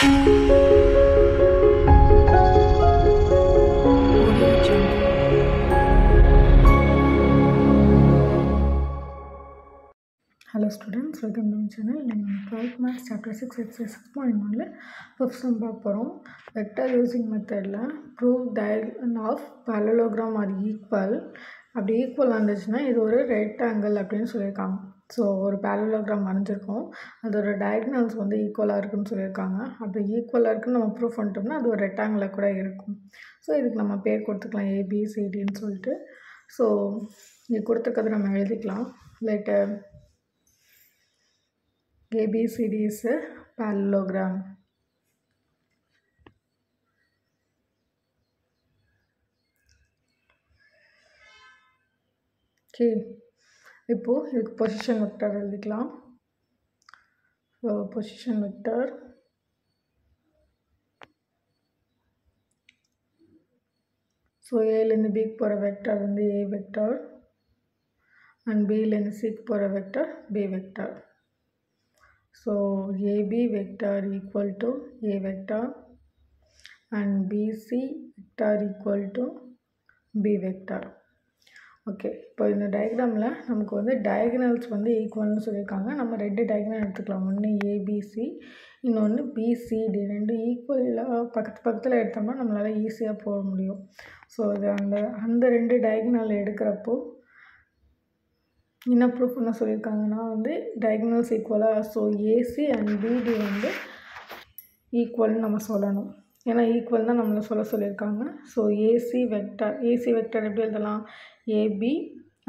Hello students, welcome to my channel. In 12th Maths Chapter 6 Exercise 6.1 fifth sum பார்ப்போம். Vector using method prove diagonal of parallelogram are equal. அப்படி equal வந்துச்சுன்னா இது ஒரு rectangle அப்படின்னு சொல்லியிருக்காங்க. So ஒரு parallelogram வரைஞ்சிருக்கோம், அதோட டயகனல்ஸ் வந்து ஈக்குவலாக இருக்குன்னு சொல்லியிருக்காங்க. அப்படி ஈக்குவலாக இருக்குன்னு நம்ம ப்ரூவ் பண்ணிட்டோம்னா அது ஒரு ரெக்டாங்கிளாக கூட இருக்கும். ஸோ இதுக்கு நம்ம பேர் கொடுத்துக்கலாம் ஏபிசிடின்னு சொல்லிட்டு. ஸோ இது கொடுத்துருக்கிறது நம்ம எழுதிக்கலாம். Letter ABCD is a parallelogram. Okay, இப்போ இதுக்கு பொசிஷன் வெக்டர் எழுதிக்கலாம். ஸோ பொசிஷன் வெக்டர் ஸோ ஏலேருந்து பிக்கு போகிற வெக்டர் வந்து ஏ வெக்டர் அண்ட் பிலேருந்து சிக்கு போகிற vector B vector. So AB vector equal to A vector and BC vector equal to B vector. Okay, இப்போ இந்த டயக்ராமில் நமக்கு வந்து டயகனல்ஸ் வந்து ஈக்குவல்னு சொல்லியிருக்காங்க. நம்ம ரெண்டு டயக்னல் எடுத்துக்கலாம். ஒன்று ஏபிசி, இன்னொன்று பிசிடி. ரெண்டு ஈக்குவலாக பக்கத்தில் எடுத்தோம்னா நம்மளால் ஈஸியாக போட முடியும். ஸோ இது அந்த ரெண்டு டயக்னல் எடுக்கிறப்போ என்ன ப்ரூஃப் என்ன சொல்லியிருக்காங்கன்னா வந்து டயகனல்ஸ் ஈக்குவலாக. ஸோ ஏசி அண்ட் பிடி வந்து ஈக்குவல்னு நம்ம சொல்லணும். ஏன்னா ஈக்குவல் தான் நம்மளை சொல்லியிருக்காங்க. ஸோ ஏசி வெக்டர் எப்படி எழுதலாம்? AB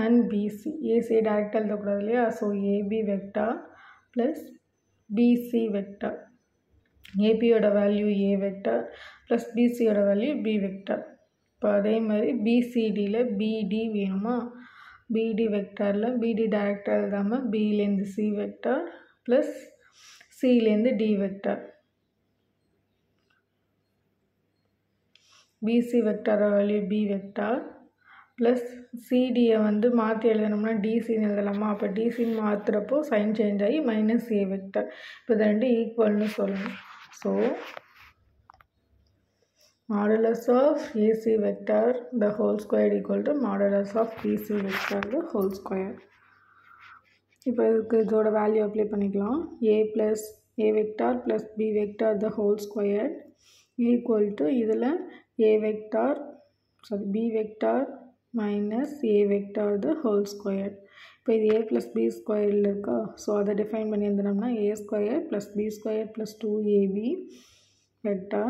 and PC. ஏசி டைரெக்டாக எழுதக்கூடாது இல்லையா? So AB vector plus BC vector. ஏபியோட வேல்யூ ஏ வெக்டர் ப்ளஸ் பிசியோட வேல்யூ பி வெக்டர். இப்போ அதே மாதிரி பிசிடியில் பிடி வேணுமா? பிடி வெக்டரில் பிடி டைரெக்டாக எழுதாமல் பிலேருந்து சி வெக்டர் ப்ளஸ் சிலேருந்து D vector. BC vector value B vector plus சிடியை வந்து மாற்றி எழுதணும்னா டிசின்னு எழுதலாமா? அப்போ டிசின்னு மாற்றுறப்போ சைன் சேஞ்ச் ஆகி மைனஸ் ஏ வெக்டர். இப்போ இது ரெண்டு ஈக்குவல்னு சொல்லணும். So modulus of AC vector the whole square equal to modulus of BC vector the whole square. இப்போ இதுக்கு இதோட வேல்யூ அப்ளை பண்ணிக்கலாம். A plus A vector plus B vector the whole square equal to இதில் A vector B vector minus A vector the whole square. இப்போ இது A plus B ஸ்கொயரில் இருக்கா? So அதை define பண்ணி எழுதினோம்னா A square plus B square plus 2AB vector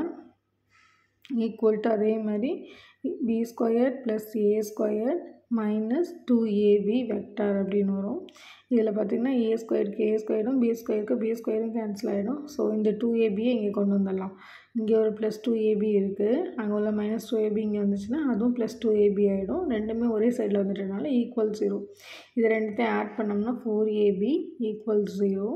equal to அதே மாதிரி B square plus A square minus 2AB vector அப்படின்னு வரும். இதில் பார்த்திங்கன்னா ஏ ஸ்கொயருக்கு ஏ ஸ்கொயரும் பி ஸ்கொயருக்கு பி ஸ்கொயரும் கேன்சல் ஆகிடும். ஸோ இந்த 2ABயை இங்கே கொண்டு வந்துடலாம். இங்கே ஒரு ப்ளஸ் 2AB இருக்குது, அங்கே உள்ள மைனஸ் 2AB இங்கே வந்துச்சுன்னா அதுவும் ப்ளஸ் 2AB ஆகிடும். ரெண்டுமே ஒரே சைடில் வந்துட்டனால ஈக்குவல் 0. இது ரெண்டுத்தையும் ஆட் பண்ணோம்னா 4AB ஈக்குவல் 0.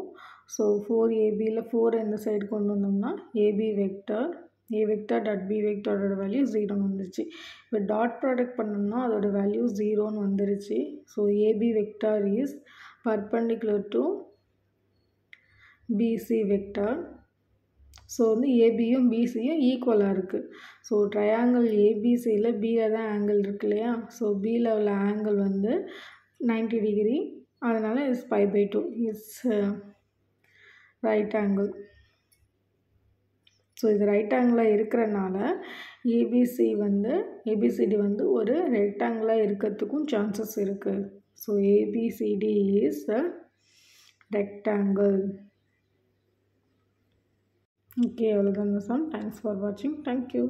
ஸோ 4ABயில் 4 இந்த சைடு கொண்டு வந்தோம்னா AB vector A vector dot B vector value 0 வந்துருச்சு. இப்போ டாட் ப்ராடக்ட் பண்ணோம்னா அதோட வேல்யூ 0 வந்துருச்சு. So AB vector is perpendicular to BC vector. So வந்து ஏபியும் பிசியும் ஈக்குவலாக இருக்குது. ஸோ ட்ரையாங்கிள் ஏபிசியில் பியில் தான் ஆங்கிள் இருக்கு இல்லையா? ஸோ பியில் உள்ள ஆங்கிள் வந்து 90 டிகிரி. அதனால் is π/2 is right angle. So இது ரைட் ஆங்கிளாக இருக்கிறனால ஏபிசிடி வந்து ஒரு ரெக்டாங்கிளாக இருக்கிறதுக்கும் சான்சஸ் இருக்குது. So ABCD is a rectangle. Okay, அவ்வளோதான் இந்த சம். தேங்க்ஸ் ஃபார் வாட்சிங். தேங்க்யூ.